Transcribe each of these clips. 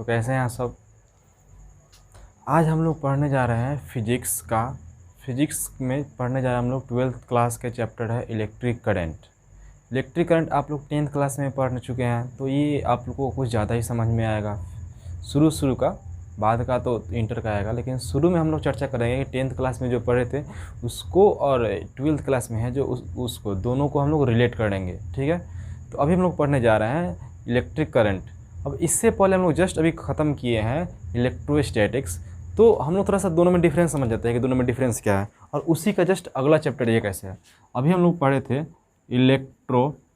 कैसे हैं सब। आज हम लोग पढ़ने जा रहे हैं फिजिक्स का। फिजिक्स में पढ़ने जा रहे हैं हम लोग 12th क्लास के चैप्टर है इलेक्ट्रिक करंट। इलेक्ट्रिक करंट आप लोग 10th क्लास में पढ़ चुके हैं, तो ये आप लोग को कुछ ज़्यादा ही समझ में आएगा शुरू का। बाद का तो इंटर का आएगा, लेकिन शुरू में हम लोग चर्चा करेंगे कि 10th क्लास में जो पढ़े थे उसको और 12th क्लास में है जो उसको दोनों को हम लोग रिलेट करेंगे। ठीक है, तो अभी हम लोग पढ़ने जा रहे हैं इलेक्ट्रिक करंट। अब इससे पहले हम लोग जस्ट अभी ख़त्म किए हैं इलेक्ट्रोस्टैटिक्स, तो हम लोग थोड़ा सा दोनों में डिफरेंस समझ जाते हैं कि दोनों में डिफरेंस क्या है, और उसी का जस्ट अगला चैप्टर ये कैसे है। अभी हम लोग पढ़े थे इलेक्ट्रोस्टैटिक्स,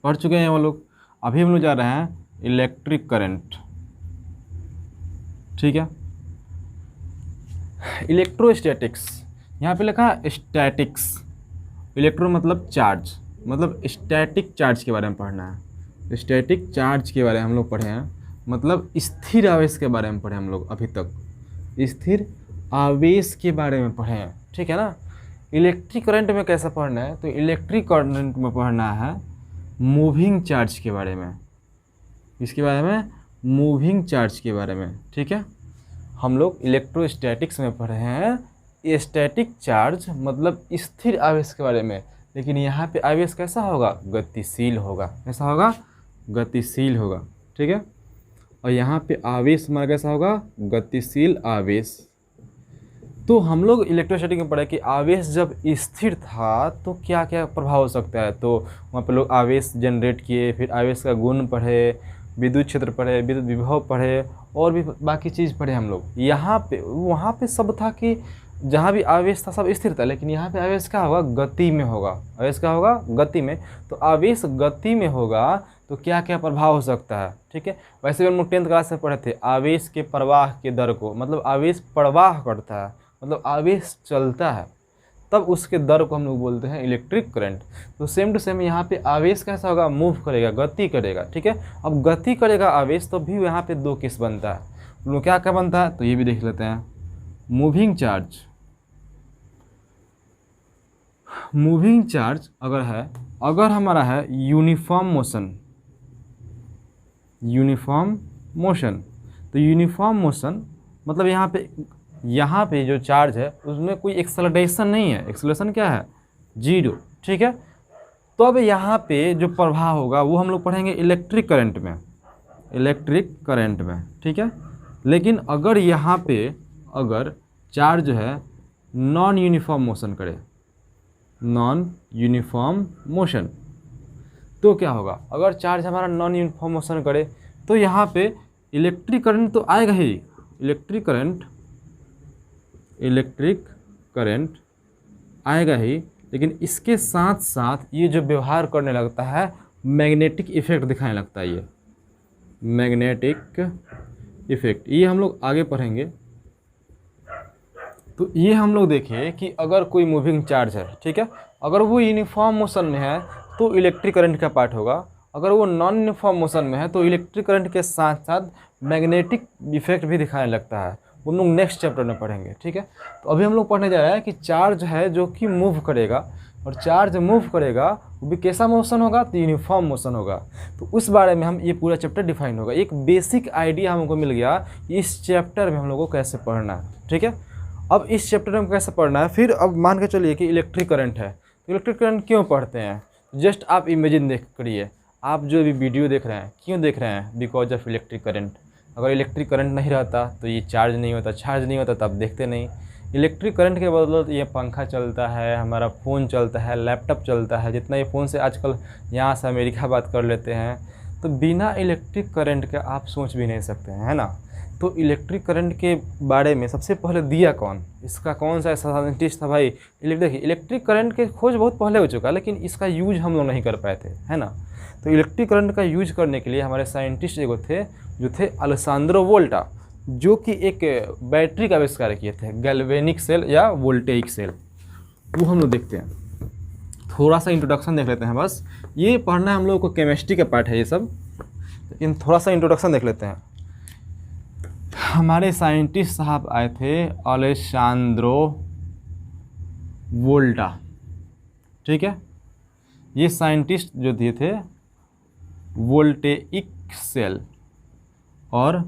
पढ़ चुके हैं वो लोग। अभी हम लोग जा रहे हैं इलेक्ट्रिक करंट। ठीक है, इलेक्ट्रोस्टैटिक्स यहाँ पे लिखा है स्टैटिक्स। इलेक्ट्रो मतलब चार्ज, मतलब स्टैटिक चार्ज के बारे में पढ़ना है। स्टैटिक चार्ज के बारे में हम लोग पढ़े हैं, मतलब स्थिर आवेश के बारे में पढ़े हम लोग अभी तक, स्थिर आवेश के बारे में पढ़े हैं। ठीक है ना। इलेक्ट्रिक करंट में कैसा पढ़ना है, तो इलेक्ट्रिक करंट में पढ़ना है मूविंग चार्ज के बारे में। इसके बारे में मूविंग चार्ज के बारे में। ठीक है, हम लोग इलेक्ट्रोस्टैटिक्स में पढ़े हैं स्टैटिक चार्ज मतलब स्थिर आवेश के बारे में, लेकिन यहाँ पे आवेश कैसा होगा, गतिशील होगा। कैसा होगा, गतिशील होगा। ठीक है, और यहाँ पे आवेश हमारा कैसा होगा, गतिशील आवेश। तो हम लोग इलेक्ट्रोस्टैटिक में पढ़े कि आवेश जब स्थिर था तो क्या क्या प्रभाव हो सकता है। तो वहाँ पे लोग आवेश जनरेट किए, फिर आवेश का गुण पढ़े, विद्युत क्षेत्र पढ़े, विद्युत विभव पढ़े, और भी बाकी चीज़ पढ़े हम लोग। यहाँ पे वहाँ पे सब था कि जहाँ भी आवेश था सब स्थिर था, लेकिन यहाँ पे आवेश क्या होगा, गति में होगा। आवेश क्या होगा, गति में। तो आवेश गति में होगा तो क्या क्या प्रभाव हो सकता है। ठीक है, वैसे भी हम लोग 10th क्लास में पढ़े थे आवेश के प्रवाह के दर को, मतलब आवेश प्रवाह करता है, मतलब आवेश चलता है, तब उसके दर को हम लोग बोलते हैं इलेक्ट्रिक करंट। तो सेम टू सेम यहाँ पे आवेश कैसा होगा, मूव करेगा, गति करेगा। ठीक है, अब गति करेगा आवेश, तो भी यहाँ पे दो केस बनता है। हम लोग क्या क्या बनता है, तो ये भी देख लेते हैं। मूविंग चार्ज, मूविंग चार्ज अगर हमारा है यूनिफॉर्म मोशन, तो यूनिफॉर्म मोशन मतलब यहाँ पे जो चार्ज है उसमें कोई एक्सेलरेशन नहीं है। एक्सेलरेशन क्या है, 0। ठीक है, तो अब यहाँ पे जो प्रभाव होगा वो हम लोग पढ़ेंगे इलेक्ट्रिक करंट में। ठीक है, लेकिन अगर यहाँ पे अगर चार्ज जो है नॉन यूनिफॉर्म मोशन, तो क्या होगा, अगर चार्ज हमारा नॉन यूनिफॉर्म मोशन करे तो यहाँ पे इलेक्ट्रिक करंट तो आएगा ही। इलेक्ट्रिक करंट आएगा ही, लेकिन इसके साथ साथ ये जो व्यवहार करने लगता है, मैग्नेटिक इफेक्ट दिखाने लगता है। ये मैग्नेटिक इफेक्ट ये हम लोग आगे पढ़ेंगे। तो ये हम लोग देखें कि अगर कोई मूविंग चार्ज है, ठीक है, अगर वो यूनिफॉर्म मोशन में है तो इलेक्ट्रिक करंट का पार्ट होगा। अगर वो नॉन यूनिफॉर्म मोशन में है तो इलेक्ट्रिक करंट के साथ साथ मैग्नेटिक इफेक्ट भी दिखाने लगता है। वो लोग नेक्स्ट चैप्टर में पढ़ेंगे। ठीक है, तो अभी हम लोग पढ़ने जा रहे हैं कि चार्ज है जो कि मूव करेगा, और चार्ज मूव करेगा वो भी कैसा मोशन होगा, तो यूनिफॉर्म मोशन होगा। तो उस बारे में हम ये पूरा चैप्टर डिफाइन होगा। एक बेसिक आइडिया हमको मिल गया कि इस चैप्टर में हम लोग को कैसे पढ़ना है। ठीक है, अब इस चैप्टर में कैसे पढ़ना है, फिर अब मान के चलिए कि इलेक्ट्रिक करंट है, तो इलेक्ट्रिक करंट क्यों पढ़ते हैं, जस्ट आप इमेजिन देख करिए। आप जो भी वीडियो देख रहे हैं क्यों देख रहे हैं, बिकॉज ऑफ इलेक्ट्रिक करंट। अगर इलेक्ट्रिक करंट नहीं रहता तो ये चार्ज नहीं होता तो आप देखते नहीं। इलेक्ट्रिक करंट के बदौलत ये पंखा चलता है, हमारा फ़ोन चलता है, लैपटॉप चलता है। जितना ये फ़ोन से आजकल यहाँ से अमेरिका बात कर लेते हैं, तो बिना इलेक्ट्रिक करंट के आप सोच भी नहीं सकते हैं, है ना। तो इलेक्ट्रिक करंट के बारे में सबसे पहले दिया कौन, इसका कौन सा साइंटिस्ट था भाई। देखिए इलेक्ट्रिक करंट के खोज बहुत पहले हो चुका है, लेकिन इसका यूज हम लोग नहीं कर पाए थे, है ना। तो इलेक्ट्रिक करंट का यूज करने के लिए हमारे साइंटिस्ट जो थे अलेसांद्रो वोल्टा, जो कि एक बैटरी का आविष्कार किए थे, गैल्वेनिक सेल या वोल्टेइक सेल। वो हम लोग देखते हैं, थोड़ा सा इंट्रोडक्शन देख लेते हैं बस। ये पढ़ना हम लोगों को केमिस्ट्री का पार्ट है ये सब, लेकिन थोड़ा सा इंट्रोडक्शन देख लेते हैं। हमारे साइंटिस्ट साहब आए थे अलेसांद्रो वोल्टा। ठीक है, ये साइंटिस्ट जो दिए थे वोल्टेइक सेल और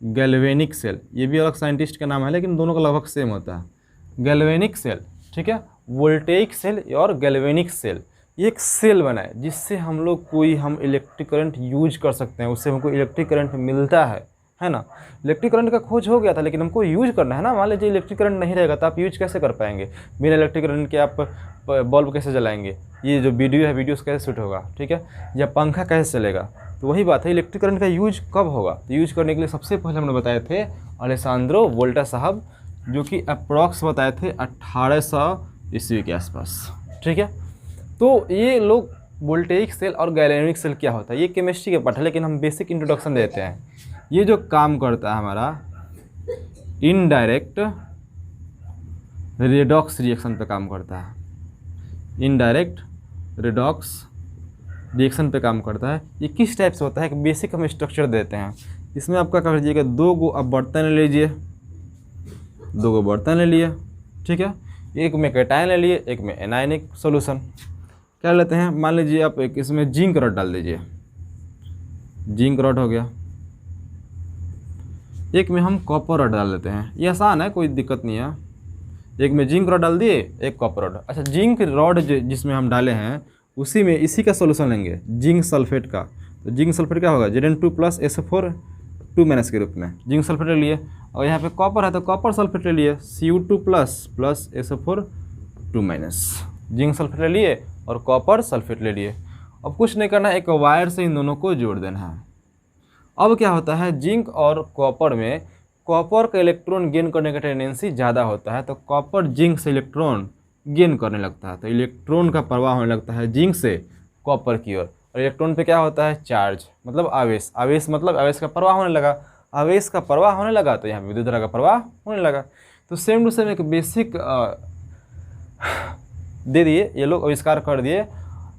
गैल्वेनिक सेल, ये भी अलग साइंटिस्ट का नाम है लेकिन दोनों का लगभग सेम होता है। गैल्वेनिक सेल, ठीक है, वोल्टेइक सेल और गैल्वेनिक सेल, ये एक सेल बना है जिससे हम लोग हम इलेक्ट्रिक करंट यूज कर सकते हैं, उससे हमको इलेक्ट्रिक करंट मिलता है ना। इलेक्ट्रिक करंट का खोज हो गया था लेकिन हमको यूज करना है ना। मान लीजिए इलेक्ट्रिक करंट नहीं रहेगा तो आप यूज कैसे कर पाएंगे, बिना इलेक्ट्रिक करंट के आप बल्ब कैसे जलाएंगे, ये जो वीडियो है वीडियोस कैसे शूट होगा, ठीक है, या पंखा कैसे चलेगा। तो वही बात है, इलेक्ट्रिक करंट का यूज कब होगा, तो यूज करने के लिए सबसे पहले हमने बताए थे अलेसांद्रो वोल्टा साहब, जो कि अप्रॉक्स बताए थे 1800 ईस्वी के आसपास, ठीक है। तो ये लोग वोल्टेइक सेल और गैल्वेनिक सेल क्या होता है, ये केमिस्ट्री के पार्ट है लेकिन हम बेसिक इंट्रोडक्शन देते हैं। ये जो काम करता है हमारा इनडायरेक्ट रेडॉक्स रिएक्शन पे काम करता है, इनडायरेक्ट रेडॉक्स रिएक्शन पे काम करता है। ये किस टाइप से होता है, एक बेसिक हम स्ट्रक्चर देते हैं। इसमें आपका कर लीजिएगा 2 गो अब बर्तन ले लीजिए, 2 गो बर्तन ले लिए, ठीक है, एक में कैटायन ले लिए, एक में एनायनिक सॉल्यूशन। क्या लेते हैं, मान लीजिए आप एक इसमें जिंक रॉड डाल दीजिए, जिंक रॉड हो गया, एक में हम कॉपर रॉड डाल देते हैं, ये आसान है, कोई दिक्कत नहीं है। एक में जिंक रॉड डाल दिए, एक कॉपर रॉड। अच्छा, जिंक रॉड जिसमें हम डाले हैं उसी में इसी का सॉल्यूशन लेंगे, जिंक सल्फेट का। तो जिंक सल्फेट क्या होगा, Zn2 + SO4 2- के रूप में जिंक सल्फेट ले लिए। और यहाँ पे कॉपर है तो कॉपर सल्फेट ले लिए, Cu2+ + SO4 2-। जिंक सल्फेट ले लिए और कॉपर सल्फेट ले लिए। अब कुछ नहीं करना है, एक वायर से इन दोनों को जोड़ देना है। अब क्या होता है, जिंक और कॉपर में कॉपर का इलेक्ट्रॉन गेन करने का टेंडेंसी ज़्यादा होता है, तो कॉपर जिंक से इलेक्ट्रॉन गेन करने लगता है, तो इलेक्ट्रॉन का प्रवाह होने लगता है जिंक से कॉपर की ओर। और इलेक्ट्रॉन पे क्या होता है, चार्ज, मतलब आवेश, आवेश मतलब आवेश का प्रवाह होने लगा, आवेश का प्रवाह होने लगा तो यहाँ विद्युत धारा का प्रवाह होने लगा। तो सेम टू सेम एक बेसिक दे दिए, ये लोग आविष्कार कर दिए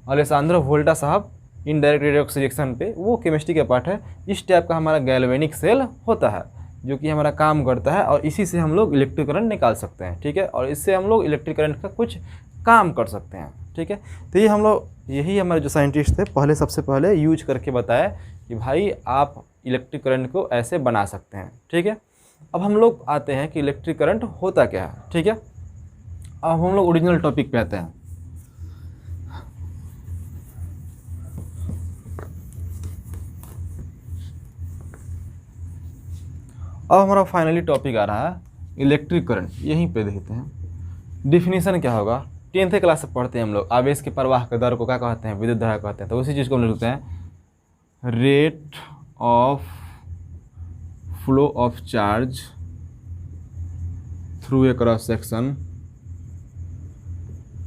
अलेसांद्रो वोल्टा साहब इनडायरेक्ट रेडॉक्स रिएक्शन पे, वो केमिस्ट्री का पार्ट है। इस टाइप का हमारा गैल्वेनिक सेल होता है जो कि हमारा काम करता है और इसी से हम लोग इलेक्ट्रिक करंट निकाल सकते हैं, ठीक है, और इससे हम लोग इलेक्ट्रिक करंट का कुछ काम कर सकते हैं, ठीक है। तो ये हम लोग, यही हमारे जो साइंटिस्ट थे पहले सबसे पहले यूज करके बताया कि भाई आप इलेक्ट्रिक करंट को ऐसे बना सकते हैं, ठीक है। अब हम लोग आते हैं कि इलेक्ट्रिक करंट होता क्या है, ठीक है। अब हम लोग ओरिजिनल टॉपिक पे आते हैं। अब हमारा फाइनली टॉपिक आ रहा है इलेक्ट्रिक करंट, यहीं पे देखते हैं डिफिनीशन क्या होगा। 10th क्लास से पढ़ते हैं हम लोग, आवेश के प्रवाह के दर को क्या कहते हैं, विद्युत धारा कहते हैं। तो उसी चीज़ को हम लिखते हैं rate of flow of charge through a cross section,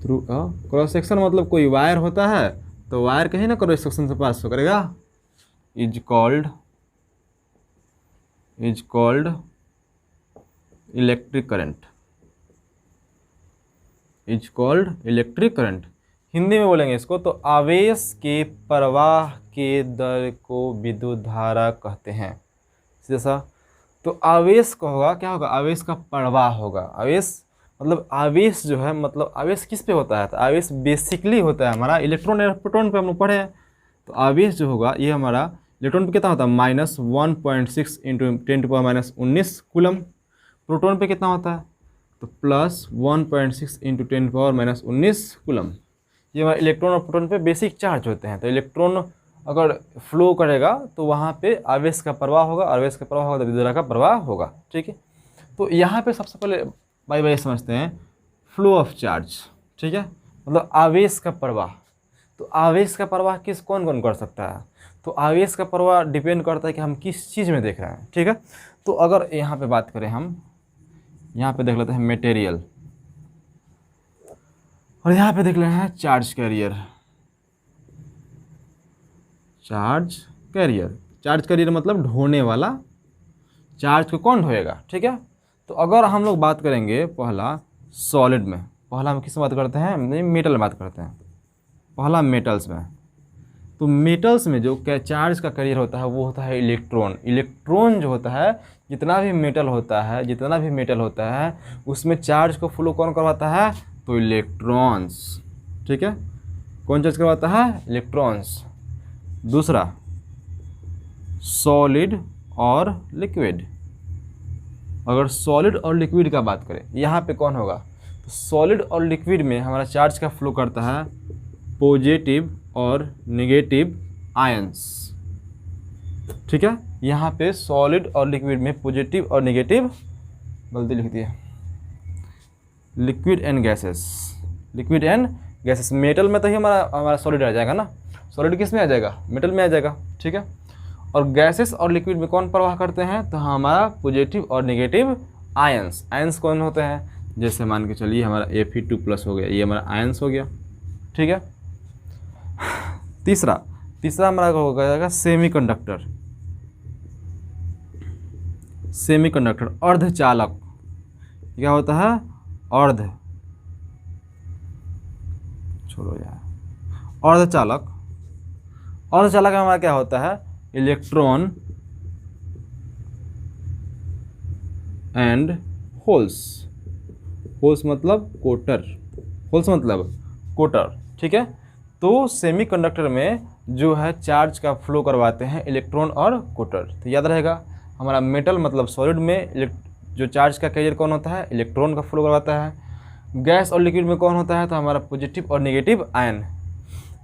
through cross section मतलब कोई वायर होता है तो वायर कहीं ना क्रॉस सेक्शन से पास हो करेगा, is called electric current, is called electric current. Hindi में बोलेंगे इसको तो आवेश के प्रवाह के दर को विद्युत धारा कहते हैं। जैसा तो आवेश का होगा, क्या होगा, आवेश का प्रवाह होगा। आवेश मतलब आवेश जो है, मतलब आवेश किस पे होता है, तो आवेश बेसिकली होता है हमारा इलेक्ट्रॉन और प्रोटॉन पे हम लोग पढ़े हैं। तो आवेश जो होगा ये हमारा इलेक्ट्रॉन पे कितना होता है, -1.6 × 10⁻⁻19 कूलम। प्रोटॉन पे कितना होता है, तो +1.6 × 10⁻⁻19 कूलम। ये हमारे इलेक्ट्रॉन और प्रोटॉन पे बेसिक चार्ज होते हैं। तो इलेक्ट्रॉन अगर फ्लो करेगा तो वहाँ पे आवेश का प्रवाह होगा, आवेश का प्रवाह होगा तो विद्युत धारा का प्रवाह होगा, ठीक है। तो यहाँ पे सबसे पहले बाई समझते हैं फ्लो ऑफ चार्ज, ठीक है, मतलब आवेश का प्रवाह। तो आवेश का प्रवाह कौन कौन कर सकता है, तो आवेश का प्रवाह डिपेंड करता है कि हम किस चीज़ में देख रहे हैं, ठीक है। तो अगर यहाँ पे बात करें, हम यहाँ पे देख लेते हैं मटेरियल, और यहाँ पे देख रहे हैं चार्ज कैरियर, चार्ज कैरियर मतलब ढोने वाला, चार्ज को कौन ढोएगा, ठीक है। तो अगर हम लोग बात करेंगे पहला सॉलिड में, पहला हम किस बात करते हैं, मेटल में बात करते हैं, पहला मेटल्स में। तो मेटल्स में जो चार्ज का कैरियर होता है वो होता है इलेक्ट्रॉन। इलेक्ट्रॉन जो होता है, जितना भी मेटल होता है उसमें चार्ज को फ्लो कौन करवाता है, तो इलेक्ट्रॉन्स, ठीक है। कौन चार्ज करवाता है, इलेक्ट्रॉन्स। दूसरा सॉलिड और लिक्विड। अगर सॉलिड और लिक्विड का बात करें, यहाँ पे कौन होगा, तो सॉलिड और लिक्विड में हमारा चार्ज का फ्लो करता है पॉजिटिव और नेगेटिव आयंस। ठीक है, यहाँ पे सॉलिड और लिक्विड में पॉजिटिव और नेगेटिव, गलती लिख दिया, liquid and gases, liquid and gases. Metal में तो ही हमारा सॉलिड आ जाएगा ना, सॉलिड किस में आ जाएगा, मेटल में आ जाएगा। ठीक है, और गैसेस और लिक्विड में कौन प्रवाह करते हैं, तो हमारा पॉजिटिव और नेगेटिव आयंस। आयंस कौन होते हैं, जैसे मान के चलिए हमारा Fe2+ हो गया, ये हमारा आयंस हो गया। ठीक है, तीसरा हमारा हो जाएगा सेमीकंडक्टर। सेमीकंडक्टर अर्धचालक, क्या होता है, अर्धचालक। अर्धचालक में हमारा क्या होता है, इलेक्ट्रॉन एंड होल्स। होल्स मतलब कोटर, होल्स मतलब कोटर। ठीक है, तो सेमीकंडक्टर में जो है चार्ज का फ्लो करवाते हैं इलेक्ट्रॉन और कोटर। तो याद रहेगा, हमारा मेटल मतलब सॉलिड में जो चार्ज का कैरियर कौन होता है, इलेक्ट्रॉन का फ्लो करवाता है। गैस और लिक्विड में कौन होता है, तो हमारा पॉजिटिव और नेगेटिव आयन।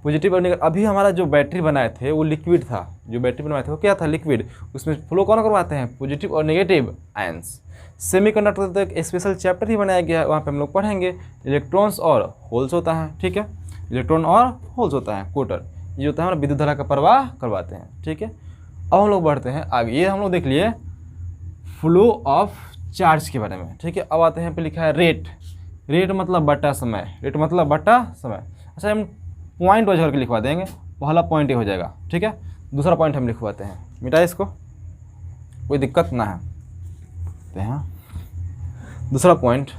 पॉजिटिव और नेगेटिव, अभी हमारा जो बैटरी बनाए थे वो लिक्विड था, जो बैटरी बनवाए थे वो क्या था, लिक्विड। उसमें फ्लो कौन करवाते हैं, पॉजिटिव और नेगेटिव आयंस। सेमीकंडक्टर तो एक स्पेशल चैप्टर ही बनाया गया है, वहाँ पे हम लोग पढ़ेंगे इलेक्ट्रॉन्स और होल्स होता है। ठीक है, इलेक्ट्रॉन और होल्स होता है, कोटर, ये होता है हमारा विद्युत धारा का प्रवाह करवाते हैं। ठीक है, अब हम लोग बढ़ते हैं आगे। ये हम लोग देख लिए फ्लो ऑफ चार्ज के बारे में। ठीक है, अब आते हैं, यहाँ पे लिखा है रेट। रेट मतलब बटा समय, रेट मतलब बटा समय। अच्छा, हम पॉइंट वाइज करके लिखवा देंगे, पहला पॉइंट ये हो जाएगा। ठीक है, दूसरा पॉइंट हम लिखवाते हैं, मिटाए इसको, कोई दिक्कत ना है। दूसरा पॉइंट,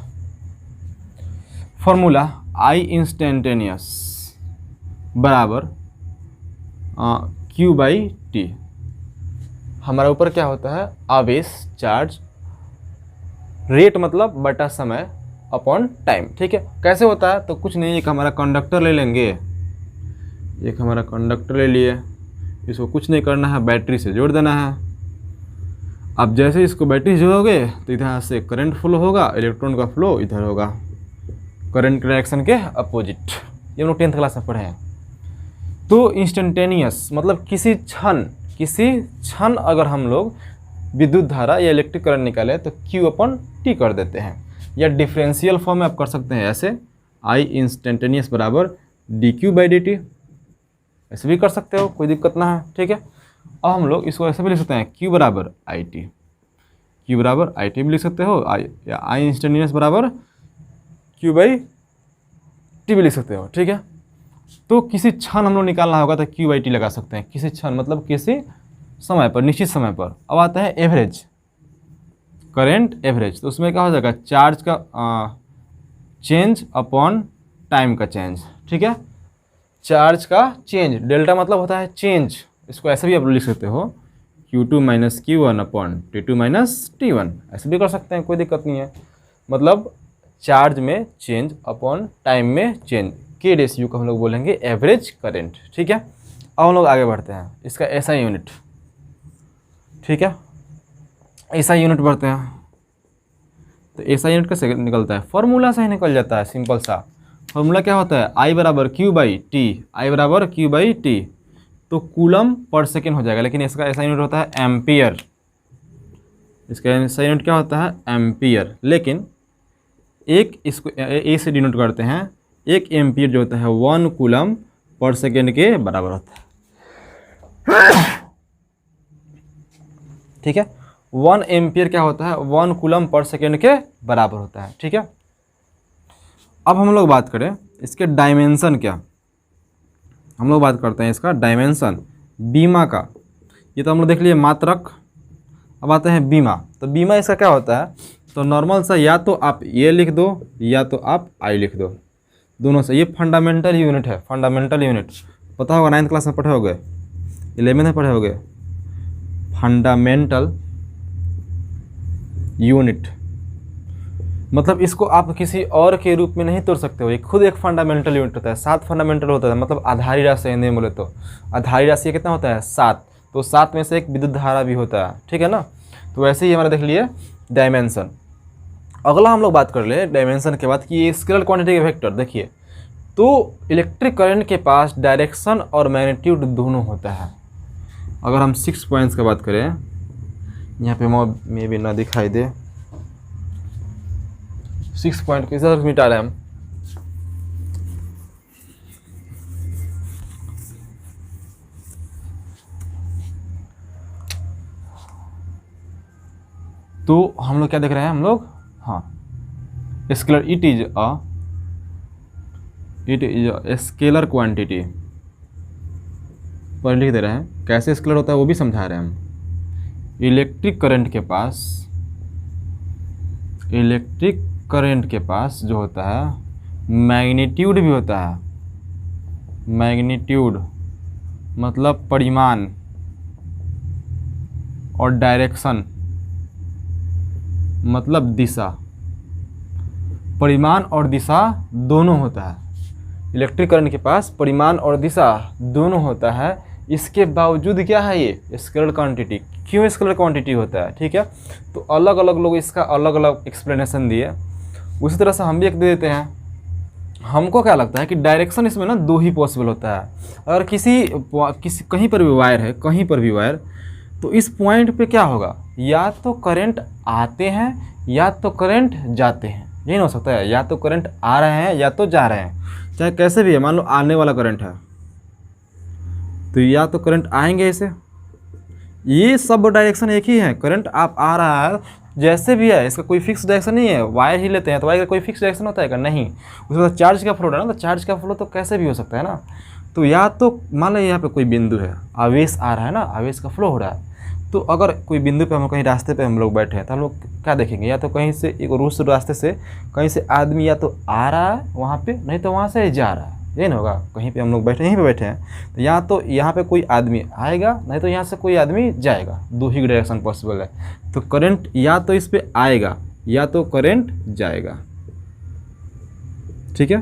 फॉर्मूला I इंस्टेंटेनियस बराबर Q/T। हमारा ऊपर क्या होता है, आवेश, चार्ज, रेट मतलब बटा समय अपॉन टाइम। ठीक है, कैसे होता है, तो कुछ नहीं, एक हमारा कंडक्टर ले लेंगे, एक हमारा कंडक्टर ले लिए, इसको कुछ नहीं करना है, बैटरी से जोड़ देना है। अब जैसे इसको बैटरी से जोड़ोगे तो इधर से करंट फ्लो होगा, इलेक्ट्रॉन का फ्लो इधर होगा, करंट के डायरेक्शन के अपोजिट। ये हम लोग 10th क्लास में पढ़े हैं। तो इंस्टेंटेनियस मतलब किसी क्षण अगर हम लोग विद्युत धारा या इलेक्ट्रिक करंट निकाले तो Q/T कर देते हैं, या डिफरेंशियल फॉर्म में आप कर सकते हैं ऐसे, I इंस्टेंटेनियस बराबर dQ/dt, ऐसे भी कर सकते हो, कोई दिक्कत ना है। ठीक है, अब हम लोग इसको ऐसे भी लिख सकते हैं, Q बराबर IT, Q बराबर IT भी लिख सकते हो, या I इंस्टेंटेनियस बराबर Q/T भी लिख सकते हो। ठीक है, तो किसी क्षण हम लोग निकालना होगा तो Q/T लगा सकते हैं, किसी क्षण मतलब किसी समय पर, निश्चित समय पर। अब आता है एवरेज, करेंट एवरेज, तो उसमें क्या हो जाएगा, चार्ज का चेंज अपॉन टाइम का चेंज। ठीक है, चार्ज का चेंज, डेल्टा मतलब होता है चेंज, इसको ऐसे भी आप लिख सकते हो, Q2 - Q1 upon T2 - T1, ऐसे भी कर सकते हैं, कोई दिक्कत नहीं है। मतलब चार्ज में चेंज अपॉन टाइम में चेंज, के रेशियो को हम लोग बोलेंगे एवरेज करंट। ठीक है, अब हम लोग आगे बढ़ते हैं, इसका SI यूनिट। ठीक है, SI यूनिट बढ़ते हैं, तो SI यूनिट कैसे निकलता है, फॉर्मूला से ही निकल जाता है, सिंपल सा। फॉर्मूला क्या होता है, I बराबर Q/T, I बराबर Q/T, तो कूलम पर सेकेंड हो जाएगा, लेकिन इसका SI यूनिट होता है एम्पियर। इसका SI यूनिट क्या होता है, एम्पियर। लेकिन एक इसको ए से डिनोट करते हैं, एक एम्पियर जो होता है 1 कूलम पर सेकेंड के बराबर होता है। ठीक है, 1 एम्पियर क्या होता है, 1 कूलम पर सेकेंड के बराबर होता है। ठीक है, अब हम लोग बात करें इसके डायमेंशन क्या, हम लोग बात करते हैं इसका डायमेंशन बीमा का। ये तो हम लोग देख लिए मात्रक, अब आते हैं बीमा। तो बीमा इसका क्या होता है, तो नॉर्मल सा या तो आप ये लिख दो या तो आप आई लिख दो, दोनों से। ये फंडामेंटल यूनिट है, फंडामेंटल यूनिट पता होगा, 9th क्लास में पढ़े होगे, 11th में पढ़े होगे, फंडामेंटल यूनिट। मतलब इसको आप किसी और के रूप में नहीं तोड़ सकते हो, ये खुद एक फंडामेंटल यूनिट होता है। 7 फंडामेंटल होता है, मतलब आधारी राशि हिंदी में बोले तो आधारी राशि कितना होता है 7, तो 7 में से एक विद्युत धारा भी होता है, ठीक है ना। तो वैसे ही हमारा देख लिए डायमेंशन। अगला हम लोग बात कर ले डायमेंशन के बाद कि ये स्केलर क्वांटिटी के वेक्टर। देखिए तो इलेक्ट्रिक करंट के पास डायरेक्शन और मैग्नीट्यूड दोनों होता है। अगर हम 6 पॉइंट्स की बात करें, यहाँ पे मे भी ना दिखाई दे, 6 पॉइंट किस तरह मिटा रहे हैं हम। तो हम लोग क्या देख रहे हैं हम लोग, हाँ scalar it is a scalar quantity पर लिख दे रहे हैं। कैसे स्केलर होता है वो भी समझा रहे हैं हम। इलेक्ट्रिक करंट के पास जो होता है मैग्नीट्यूड भी होता है। मैग्नीट्यूड मतलब परिमाण, और डायरेक्शन मतलब दिशा। परिमाण और दिशा दोनों होता है। इलेक्ट्रिक करंट के पास परिमाण और दिशा दोनों होता है। इसके बावजूद क्या है ये स्केलर क्वांटिटी। क्यों स्केलर क्वांटिटी होता है, ठीक है। तो अलग अलग लोग इसका अलग अलग एक्सप्लेनेशन दिए, उसी तरह से हम भी एक दे देते हैं। हमको क्या लगता है कि डायरेक्शन इसमें ना 2 ही पॉसिबल होता है। अगर किसी कहीं पर भी वायर है, कहीं पर भी वायर, तो इस पॉइंट पे क्या होगा, या तो करंट आते हैं या तो करंट जाते हैं। यही हो सकता है, या तो करंट आ रहे हैं या तो जा रहे हैं, चाहे कैसे भी है। मान लो आने वाला करंट है तो या तो करंट आएंगे ऐसे, ये सब डायरेक्शन एक ही है। करंट आप आ रहा है जैसे भी है, इसका कोई फिक्स डायरेक्शन नहीं है। वायर ही लेते हैं तो वायर का कोई फिक्स डायरेक्शन होता है क्या, नहीं। उसके बाद चार्ज का फ्लो है ना, तो चार्ज का फ्लो तो कैसे भी हो सकता है ना। तो या तो मान लो यहाँ पे कोई बिंदु है, आवेश आ रहा है ना, आवेश का फ्लो हो रहा है। तो अगर कोई बिंदु पे हम कहीं रास्ते पे हम लोग बैठे हैं तो हम लोग क्या देखेंगे, या तो कहीं से एक उस रास्ते से कहीं से आदमी या तो आ रहा है वहाँ पे, नहीं तो वहाँ से जा रहा है। ये नहीं होगा, कहीं पे हम लोग बैठे, यहीं पे बैठे हैं तो या तो यहाँ पे कोई आदमी आएगा, नहीं तो यहाँ से कोई आदमी जाएगा। 2 ही डायरेक्शन पॉसिबल है। तो करंट या तो इस पे आएगा या तो करंट जाएगा, ठीक है।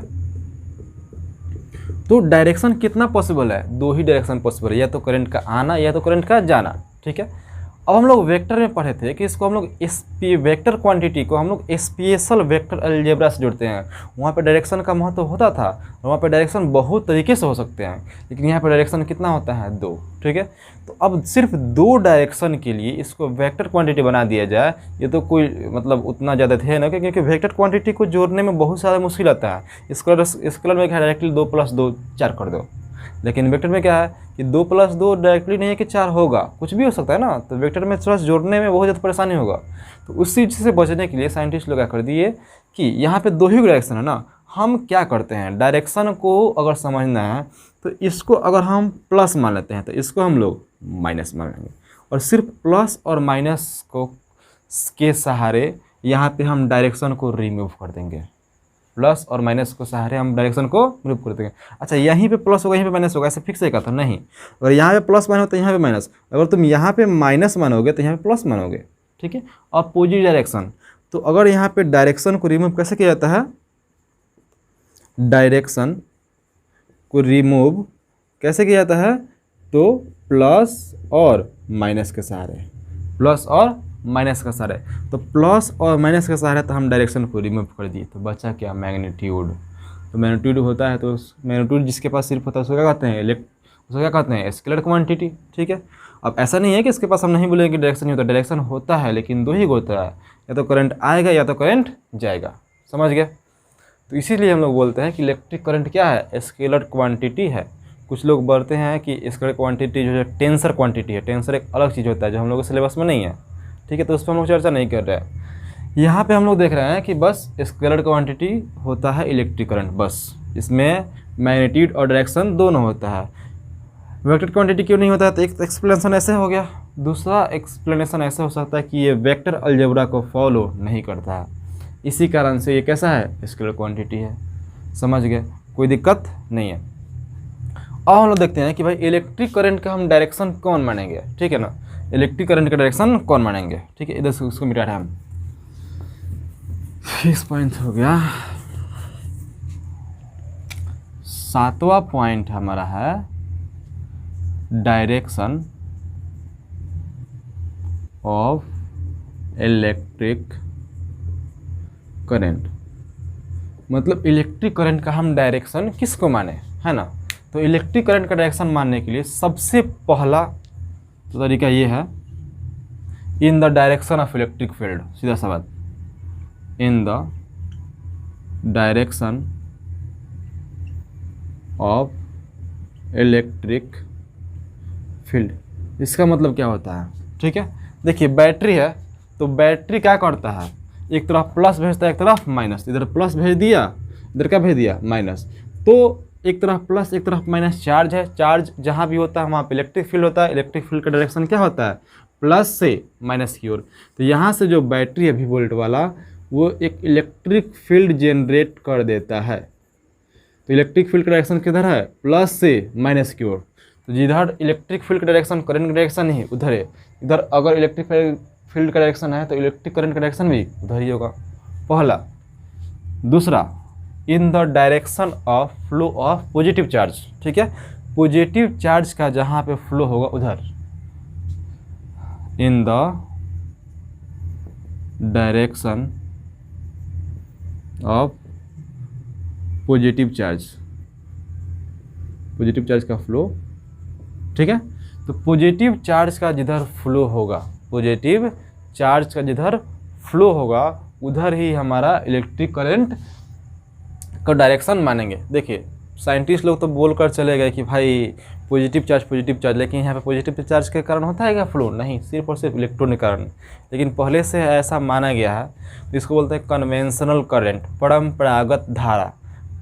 तो डायरेक्शन कितना पॉसिबल है, 2 ही डायरेक्शन पॉसिबल है, या तो करंट का आना या तो करंट का जाना, ठीक है। अब हम लोग वेक्टर में पढ़े थे कि इसको हम लोग वेक्टर क्वांटिटी को हम लोग स्पेशल वेक्टर अलजेब्रा से जोड़ते हैं। वहाँ पे डायरेक्शन का महत्व होता था, वहाँ पे डायरेक्शन बहुत तरीके से हो सकते हैं, लेकिन यहाँ पे डायरेक्शन कितना होता है 2, ठीक है। तो अब सिर्फ 2 डायरेक्शन के लिए इसको वेक्टर क्वांटिटी बना दिया जाए, ये तो कोई मतलब उतना ज़्यादा थे ना, क्योंकि वेक्टर क्वांटिटी को जोड़ने में बहुत ज़्यादा मुश्किल आता है। स्केलर में क्या डायरेक्टली 2 + 2 4 कर दो, लेकिन वेक्टर में क्या है कि 2 + 2 डायरेक्टली नहीं है कि 4 होगा, कुछ भी हो सकता है ना। तो वेक्टर में थोड़ा जोड़ने में बहुत ज़्यादा परेशानी होगा। तो उस चीज़ से बचने के लिए साइंटिस्ट लोग क्या कर दिए कि यहाँ पे 2 ही डायरेक्शन है ना, हम क्या करते हैं, डायरेक्शन को अगर समझना है तो इसको अगर हम प्लस मान लेते हैं तो इसको हम लोग माइनस मान लेंगे, और सिर्फ प्लस और माइनस को के सहारे यहाँ पे हम डायरेक्शन को रिमूव कर देंगे। प्लस और माइनस को सहारे हम डायरेक्शन को रिमूव कर देंगे। अच्छा, यहीं पे प्लस होगा, यहीं पे माइनस होगा, ऐसे फिक्स है का? तो नहीं। अगर यहाँ पे प्लस मान हो तो यहाँ पे माइनस, अगर तुम यहाँ पे माइनस मानोगे तो यहाँ पे प्लस मानोगे, ठीक है। अपोजिट डायरेक्शन, तो अगर यहाँ पे डायरेक्शन को रिमूव कैसे किया जाता है, डायरेक्शन को रिमूव कैसे किया जाता है, तो प्लस और माइनस के सहारे, प्लस और माइनस का सहारे। तो प्लस और माइनस का सहारे तो हम डायरेक्शन को रिमूव कर दिए, तो बचा क्या, मैग्नीट्यूड। तो मैग्नीट्यूड होता है, तो मैग्नीट्यूड जिसके पास सिर्फ होता है उसको क्या कहते हैं, उसको क्या कहते हैं, स्केलर क्वांटिटी, ठीक है। अब ऐसा नहीं है कि इसके पास हम नहीं बोलेंगे कि डायरेक्शन नहीं होता, डायरेक्शन होता है, लेकिन 2 ही होता है, या तो करंट आएगा या तो करंट जाएगा, समझ गए। तो इसीलिए हम लोग बोलते हैं कि इलेक्ट्रिक करंट क्या है, स्केलर क्वांटिटी है। कुछ लोग बोलते हैं कि स्केलर क्वांटिटी जो है टेंसर क्वांटिटी है। टेंसर एक अलग चीज़ होता है जो हम लोग के सिलेबस में नहीं है, ठीक है, तो उस पर हम लोग चर्चा नहीं कर रहे हैं। यहाँ पे हम लोग देख रहे हैं कि बस स्केलर क्वांटिटी होता है इलेक्ट्रिक करंट, बस इसमें मैग्नीट्यूड और डायरेक्शन दोनों होता है। वेक्टर क्वांटिटी क्यों नहीं होता है, तो एक एक्सप्लेनेशन ऐसे हो गया। दूसरा एक्सप्लेनेशन ऐसा हो सकता है कि ये वेक्टर अलजेब्रा को फॉलो नहीं करता है, इसी कारण से ये कैसा है, स्केलर क्वांटिटी है। समझ गए, कोई दिक्कत नहीं है। अब हम लोग देखते हैं कि भाई इलेक्ट्रिक करंट का हम डायरेक्शन कौन मानेंगे, ठीक है ना। इलेक्ट्रिक करंट का डायरेक्शन कौन मानेंगे, ठीक है। इधर से उसको मिटा रहे हैं हम। 6 पॉइंट हो गया। 7वां पॉइंट हमारा है डायरेक्शन ऑफ इलेक्ट्रिक करंट। मतलब इलेक्ट्रिक करंट का हम डायरेक्शन किसको माने, है ना। तो इलेक्ट्रिक करंट का डायरेक्शन मानने के लिए सबसे पहला तो तरीका ये है, in the direction of electric field. सीधा सा बात, in the direction of electric field. इसका मतलब क्या होता है, ठीक है। देखिए बैटरी है, तो बैटरी क्या करता है, एक तरफ प्लस भेजता है एक तरफ माइनस। इधर प्लस भेज दिया, इधर क्या भेज दिया, माइनस। तो एक तरफ प्लस एक तरफ माइनस चार्ज है। चार्ज जहाँ भी होता है वहाँ पे इलेक्ट्रिक फील्ड होता है। इलेक्ट्रिक फील्ड का डायरेक्शन क्या होता है, प्लस से माइनस की ओर। तो यहाँ से जो बैटरी है 20 वोल्ट वाला, वो एक इलेक्ट्रिक फील्ड जनरेट कर देता है। तो इलेक्ट्रिक फील्ड का डायरेक्शन किधर है, प्लस से माइनस की ओर। तो जिधर इलेक्ट्रिक फील्ड का डायरेक्शन करंट का डायरेक्शन ही उधर है, इधर अगर इलेक्ट्रिक फील्ड का डायरेक्शन है तो इलेक्ट्रिक करंट का डायरेक्शन भी उधर ही होगा, पहला। दूसरा, in the direction of flow of positive charge, ठीक है। पॉजिटिव चार्ज का जहाँ पे फ्लो होगा उधर, in the direction of positive charge, positive charge का फ्लो, ठीक है। तो पॉजिटिव चार्ज का जिधर फ्लो होगा, पॉजिटिव चार्ज का जिधर फ्लो होगा उधर ही हमारा इलेक्ट्रिक करंट का डायरेक्शन मानेंगे। देखिए साइंटिस्ट लोग तो बोल कर चले गए कि भाई पॉजिटिव चार्ज, लेकिन यहाँ पे पॉजिटिव चार्ज के कारण होता है क्या फ्लो, नहीं, सिर्फ और सिर्फ इलेक्ट्रॉन के कारण। लेकिन पहले से ऐसा माना गया है, तो इसको बोलते हैं कन्वेंशनल करंट, परंपरागत धारा।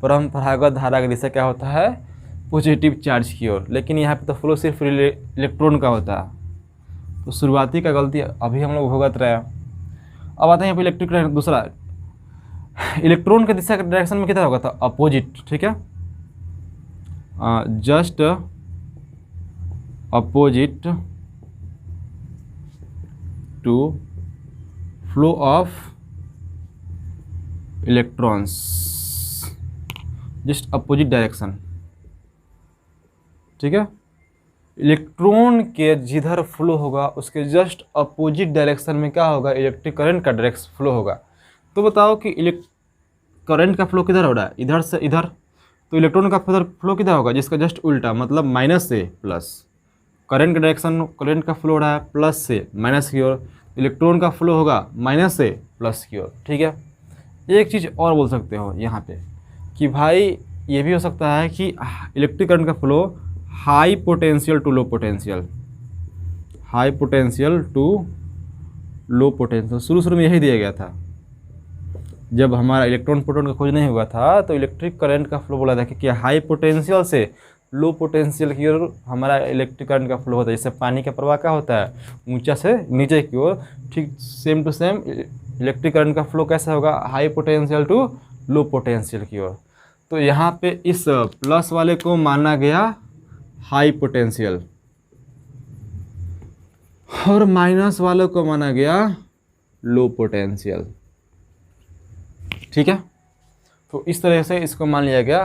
परंपरागत धारा की दिशा क्या होता है, पॉजिटिव चार्ज की ओर। लेकिन यहाँ पे तो फ्लो सिर्फ इलेक्ट्रॉन का होता है। तो शुरुआती का गलती अभी हम लोग भुगत रहे हैं। अब आते हैं यहाँ पे इलेक्ट्रिक करंट। दूसरा, इलेक्ट्रॉन की दिशा के डायरेक्शन में कितना होगा था, अपोजिट, ठीक है, just opposite to flow of electrons, just opposite direction, ठीक है। इलेक्ट्रॉन के जिधर फ्लो होगा उसके जस्ट अपोजिट डायरेक्शन में क्या होगा, इलेक्ट्रिक करंट का डायरेक्शन फ्लो होगा। तो बताओ कि करंट का फ्लो किधर हो रहा है, इधर से इधर। तो इलेक्ट्रॉन का फ्लो किधर होगा, जिसका जस्ट उल्टा, मतलब माइनस से प्लस। करंट का डायरेक्शन, करंट का फ्लो हो रहा है प्लस से माइनस की ओर, इलेक्ट्रॉन का फ्लो होगा माइनस से प्लस की ओर, ठीक है। एक चीज़ और बोल सकते हो यहाँ पे कि भाई ये भी हो सकता है कि इलेक्ट्रिक करंट का flow high potential to low potential, high potential to low potential. शुरू में यही दिया गया था, जब हमारा इलेक्ट्रॉन प्रोटॉन का खोज नहीं हुआ था तो इलेक्ट्रिक करंट का फ्लो बोला था कि हाई पोटेंशियल से लो पोटेंशियल की ओर हमारा इलेक्ट्रिक करंट का फ्लो होता है। जैसे पानी का प्रवाह क्या होता है, ऊंचा से नीचे की ओर, ठीक same to same electric current का फ्लो कैसा होगा, high potential to low potential की ओर। तो यहाँ पे इस प्लस वाले को माना गया हाई पोटेंशियल और माइनस वाले को माना गया लो पोटेंशियल, ठीक है। तो इस तरह से इसको मान लिया गया,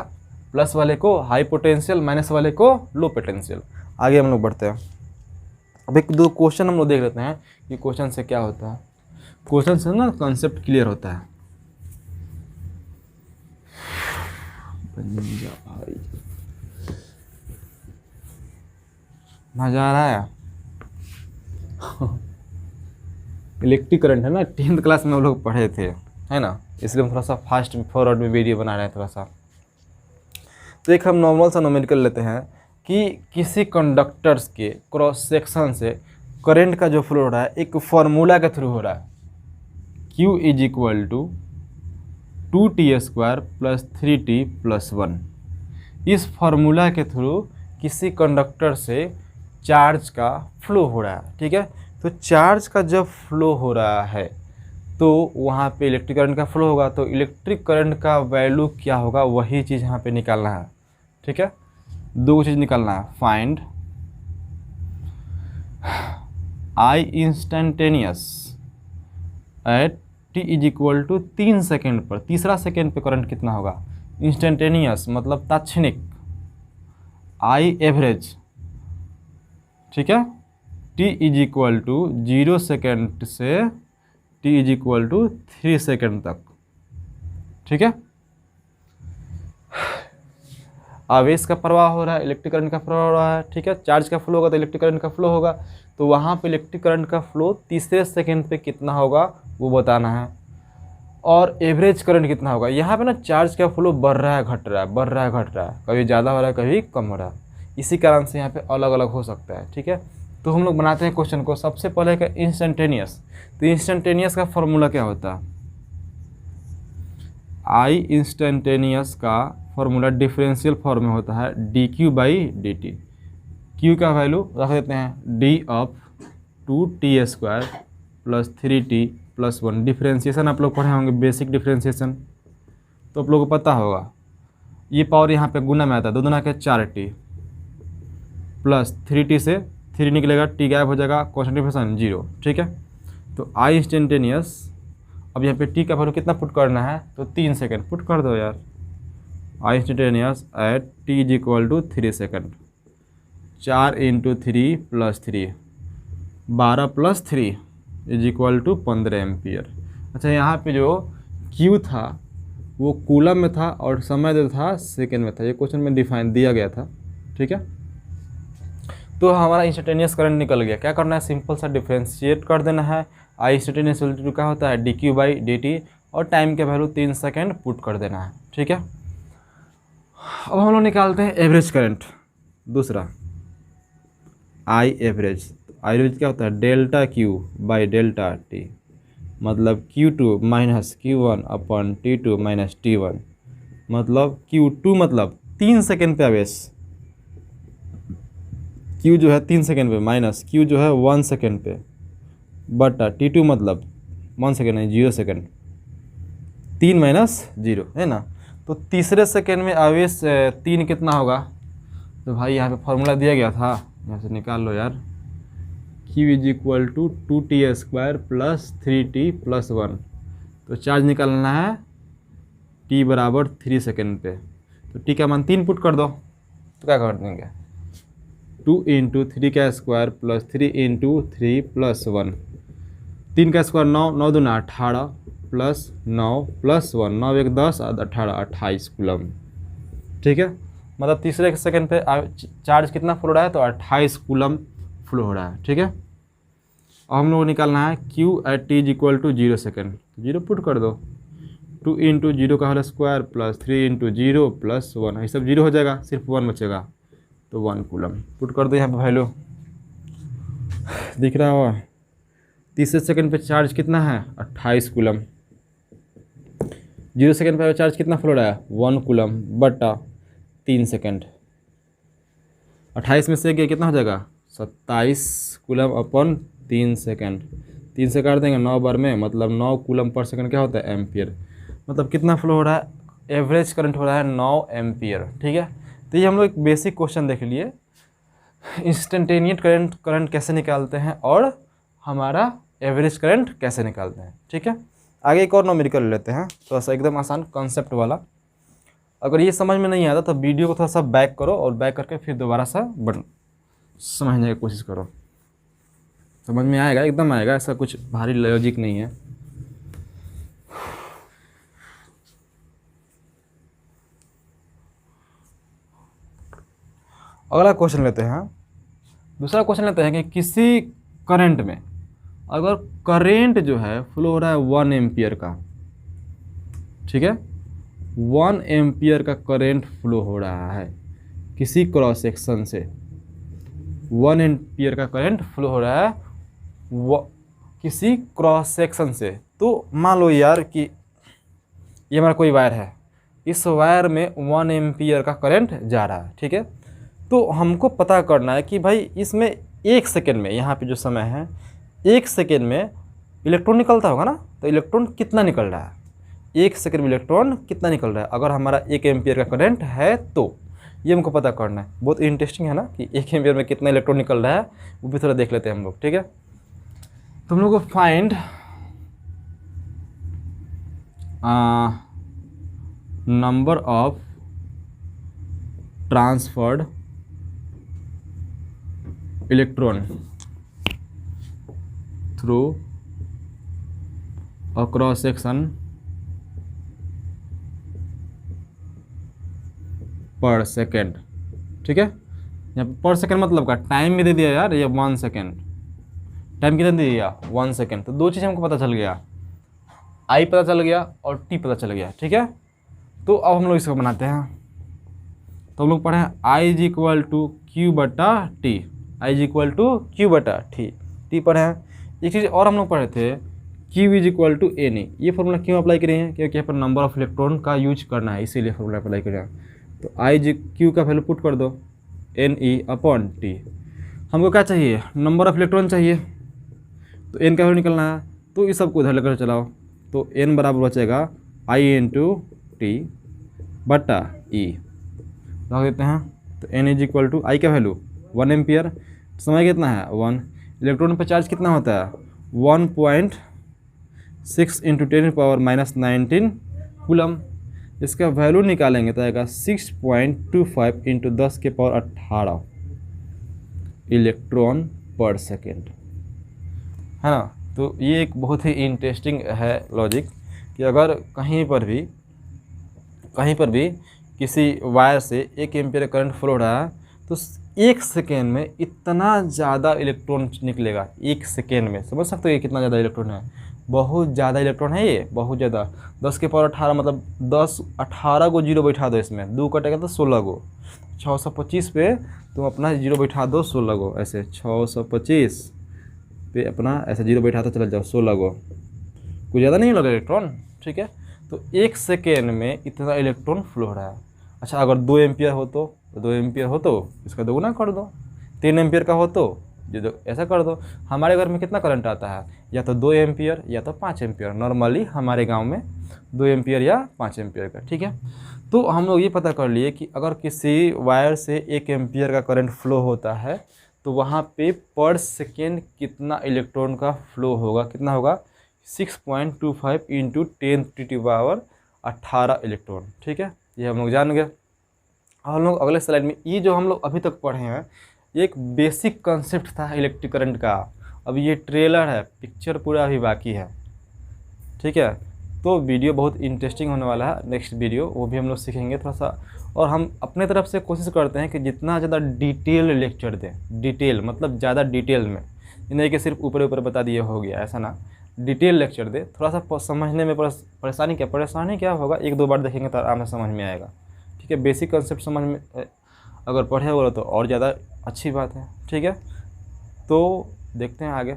प्लस वाले को हाई पोटेंशियल, माइनस वाले को लो पोटेंशियल। आगे हम लोग बढ़ते हैं। अब एक दो क्वेश्चन हम लोग देख लेते हैं कि क्वेश्चन से क्या होता है। क्वेश्चन से ना कॉन्सेप्ट क्लियर होता है। मजा आ रहा है। इलेक्ट्रिक करंट है ना, 10th क्लास में हम लोग पढ़े थे, है ना, इसलिए हम थोड़ा सा फास्ट फॉरवर्ड में वीडियो बना रहे हैं थोड़ा सा। तो एक हम नॉर्मल सा न्यूमेरिकल लेते हैं कि किसी कंडक्टर्स के क्रॉस सेक्शन से करंट का जो फ्लो हो रहा है एक फार्मूला के थ्रू हो रहा है, Q is equal to 2t² + 3t + 1। इस फार्मूला के थ्रू किसी कंडक्टर से चार्ज का फ्लो हो रहा है, ठीक है। तो चार्ज का जब फ्लो हो रहा है तो वहाँ पे इलेक्ट्रिक करंट का फ्लो होगा, तो इलेक्ट्रिक करंट का वैल्यू क्या होगा वही चीज़ यहाँ पे निकालना है, ठीक है। दो चीज़ निकालना है, find I instantaneous at t is equal to 3 second पर, तीसरा सेकेंड पे करंट कितना होगा, इंस्टेंटेनियस मतलब तात्क्षणिक, आई एवरेज, ठीक है, t is equal to 0 second से t is equal to 3 second तक, ठीक है। आवेश का प्रवाह हो रहा है, इलेक्ट्रिक करंट का प्रवाह हो रहा है, ठीक है, चार्ज का फ्लो होगा तो इलेक्ट्रिक करंट का फ्लो होगा, तो वहाँ पे इलेक्ट्रिक करंट का फ्लो तीसरे सेकंड पे कितना होगा वो बताना है, और एवरेज करंट कितना होगा। यहाँ पे ना चार्ज का फ्लो बढ़ रहा है घट रहा है, बढ़ रहा है घट रहा है, कभी ज़्यादा हो रहा है कभी कम हो रहा है, इसी कारण से यहाँ पे अलग अलग हो सकता है, ठीक है। तो हम लोग बनाते हैं क्वेश्चन को, सबसे पहले का इंस्टेंटेनियस, तो इंस्टेंटेनियस का फॉर्मूला क्या होता है, आई इंस्टेंटेनियस का फॉर्मूला डिफरेंशियल फॉर्म में होता है D Q by D T, Q का वैल्यू रख देते हैं D of 2t² plus 3t+1, differentiation आप लोग पढ़े होंगे, बेसिक डिफ्रेंशिएशन तो आप लोगों को पता होगा, ये पावर यहाँ पे गुना में आता है, 2 दूना के 4t प्लस 3t से 3 निकलेगा, t गायब हो जाएगा, कॉन्स्टेंट डिफरेंशिएशन 0, ठीक है। तो आई इंस्टेंटेनियस, अब यहाँ पे t का वैल्यू कितना पुट करना है, तो 3 सेकेंड पुट कर दो यार, I instantaneous at t is equal to 3 second, 4 × 3 + 3, 12 + 3 is equal to 15 ampere. अच्छा, यहाँ पे जो Q था वो कूलम में था और समय जो था सेकेंड में था, ये क्वेश्चन में डिफाइन दिया गया था, ठीक है। तो हमारा इंस्टेंटेनियस करंट निकल गया, क्या करना है, सिंपल सा डिफ्रेंशिएट कर देना है, आई इंस्टेंटेनियस वैल्यू क्या होता है dq बाई dt, और टाइम के वैल्यू 3 सेकेंड पुट कर देना है, ठीक है। अब हम लोग निकालते हैं एवरेज करंट, दूसरा आई एवरेज, आई एवरेज क्या होता है delta Q by delta T, मतलब Q2 माइनस Q1 अपन T2 माइनस T1, मतलब Q2 मतलब 3 सेकेंड पे आवेश, Q जो है 3 सेकेंड पे माइनस Q जो है 1 सेकेंड पे, बटा T2 मतलब 1 सेकेंड नहीं 0 सेकेंड, 3 माइनस 0 है ना। तो तीसरे सेकेंड में आवेश 3 कितना होगा, तो भाई यहाँ पे फॉर्मूला दिया गया था, यहाँ से निकाल लो यार, Q is equal to 2t² plus 3t+1, तो चार्ज निकालना है t बराबर 3 सेकेंड पे, तो t का मान 3 पुट कर दो, तो क्या कर देंगे 2 × 3² प्लस 3 × 3+1, 3 का स्क्वायर 9, 9 दूना 18 प्लस 9 प्लस 1, 9 1 10 18 28 कूलम, ठीक है। मतलब तीसरे सेकंड पे चार्ज कितना फ्लो हो रहा है, तो 28 कूलम फ्लो हो रहा है, ठीक है। अब हम लोग को निकालना है Q at t is equal to 0 second, 0 put कर दो, 2 × 0 का होल स्क्वायर प्लस 3 × 0 प्लस 1, ये सब 0 हो जाएगा, सिर्फ 1 बचेगा, तो 1 कूलम पुट कर दो यहाँ पे वैल्यू, दिख रहा होगा। तीसरे सेकंड पे चार्ज कितना है 28 कूलम, 0 सेकंड पे चार्ज कितना फ्लो रहा है 1 कूलम बटा 3 सेकंड, 28 में से गया कितना हो जाएगा 27 कूलम अपन 3 सेकंड, 3 से काट देंगे 9 बार में, मतलब 9 कूलम पर सेकंड क्या होता है एम्पियर, मतलब कितना फ्लो हो रहा है, एवरेज करंट हो रहा है 9 एम्पियर, ठीक है। तो ये हम लोग एक बेसिक क्वेश्चन देख लिए, इंस्टेंटेनियस करंट कैसे निकालते हैं और हमारा एवरेज करंट कैसे निकालते हैं, ठीक है। आगे एक और न्यूमेरिकल लेते हैं, थोड़ा सा एकदम आसान कॉन्सेप्ट वाला। अगर ये समझ में नहीं आता तो वीडियो को थोड़ा सा बैक करो और बैक करके फिर दोबारा सा समझने की कोशिश करो, समझ में आएगा, एकदम आएगा, ऐसा कुछ भारी लॉजिक नहीं है। अगला क्वेश्चन लेते हैं, दूसरा क्वेश्चन लेते हैं कि किसी करंट में अगर करंट जो है फ्लो हो रहा है 1 एम्पियर का, ठीक है, 1 एम्पियर का करंट फ्लो हो रहा है किसी क्रॉस सेक्शन से, 1 एम्पियर का करंट फ्लो हो रहा है किसी क्रॉस सेक्शन से। तो मान लो यार कि ये हमारा कोई वायर है, इस वायर में 1 एम्पियर का करंट जा रहा है, ठीक है। तो हमको पता करना है कि भाई इसमें 1 सेकेंड में, यहाँ पे जो समय है 1 सेकेंड में इलेक्ट्रॉन निकलता होगा ना, तो इलेक्ट्रॉन कितना निकल रहा है, 1 सेकेंड में इलेक्ट्रॉन कितना निकल रहा है, अगर हमारा 1 एम्पियर का करंट है तो ये हमको पता करना है। बहुत इंटरेस्टिंग है ना कि 1 एम्पियर में कितना इलेक्ट्रॉन निकल रहा है, वो भी थोड़ा देख लेते हैं हम लोग, ठीक है। तो हम लोग को find number of transferred electron through a cross section पर सेकेंड। ठीक है, यहाँ पर सेकेंड मतलब का टाइम भी दे दिया यार, ये 1 सेकेंड, टाइम कितना दे दिया 1 सेकेंड। तो दो चीज़ हमको पता चल गया, आई पता चल गया और टी पता चल गया। ठीक है, तो अब हम लोग इसको बनाते हैं। तो हम लोग पढ़े हैं I is equal to Q बटा T, I is equal to Q बटा टी पढ़े हैं। एक चीज़ और हम लोग पढ़े थे, Q is equal to N E. ये फॉर्मूला क्यों अप्लाई करें हैं, क्योंकि यहाँ पर नंबर ऑफ इलेक्ट्रॉन का यूज करना है, इसीलिए फॉर्मूला अप्लाई करें हैं। तो आई जी क्यू का वैल्यू पुट कर दो, एन ई अपॉन टी। हमको क्या चाहिए, नंबर ऑफ इलेक्ट्रॉन चाहिए, तो एन का वैल्यू निकलना है, तो इस सबको उधर लेकर चलाओ। तो एन बराबर बचेगा आई इंटू टी बटा ई, रख देते हैं। तो एन इज इक्वल टू आई का वैल्यू 1 एम्पियर, समय कितना है 1, इलेक्ट्रॉन पर चार्ज कितना होता है 1.6 इंटू 10⁻⁻19 कूलम। इसका वैल्यू निकालेंगे तो आएगा 6.25 इंटू 10⁻18 इलेक्ट्रॉन पर सेकेंड, है ना। तो ये एक बहुत ही इंटरेस्टिंग है लॉजिक कि अगर कहीं पर भी किसी वायर से 1 एम्पीयर करंट फ्लो हो रहा है तो 1 सेकेंड में इतना ज़्यादा इलेक्ट्रॉन निकलेगा। 1 सेकेंड में समझ सकते हो ये कितना ज़्यादा इलेक्ट्रॉन है, बहुत ज़्यादा इलेक्ट्रॉन है ये, बहुत ज़्यादा। 10⁻18 मतलब 18 को जीरो बैठा दो, इसमें 2 कटेगा तो 16 को, 625 पे तुम अपना जीरो बैठा दो 16 को, ऐसे 625 पे अपना ऐसे जीरो बैठा तो चले जाओ 16 को, कुछ ज़्यादा नहीं लगा इलेक्ट्रॉन। ठीक है, तो 1 सेकेंड में इतना इलेक्ट्रॉन फ्लो हो रहा है। अच्छा, अगर 2 एम्पियर हो तो 2 एम्पियर हो तो इसका दोगुना कर दो, 3 एम्पियर का हो तो जो ऐसा कर दो। हमारे घर में कितना करंट आता है, या तो 2 एम्पियर या तो 5 एम्पियर, नॉर्मली हमारे गांव में 2 एम्पियर या 5 एम्पियर का। ठीक है, तो हम लोग ये पता कर लिए कि अगर किसी वायर से 1 एम्पियर का करंट फ्लो होता है तो वहाँ पे पर सेकेंड कितना इलेक्ट्रॉन का फ्लो होगा, कितना होगा 6.25 इंटू 10⁻18 इलेक्ट्रॉन। ठीक है, ये हम लोग जान गए। हम लोग अगले स्लाइड में, ये जो हम लोग अभी तक पढ़े हैं एक बेसिक कंसेप्ट था इलेक्ट्रिक करंट का, अब ये ट्रेलर है, पिक्चर पूरा अभी बाकी है। ठीक है, तो वीडियो बहुत इंटरेस्टिंग होने वाला है, नेक्स्ट वीडियो वो भी हम लोग सीखेंगे थोड़ा सा। और हम अपने तरफ से कोशिश करते हैं कि जितना ज़्यादा डिटेल लेक्चर दें, डिटेल मतलब ज़्यादा डिटेल में, नहीं कि सिर्फ ऊपर ऊपर बता दिए हो गया, ऐसा ना, डिटेल लेक्चर दे। थोड़ा सा समझने में परेशानी क्या होगा, 1-2 बार देखेंगे तो आराम से समझ में आएगा। ठीक है, बेसिक कंसेप्ट समझ में अगर पढ़े हो तो और ज़्यादा अच्छी बात है। ठीक है, तो देखते हैं आगे।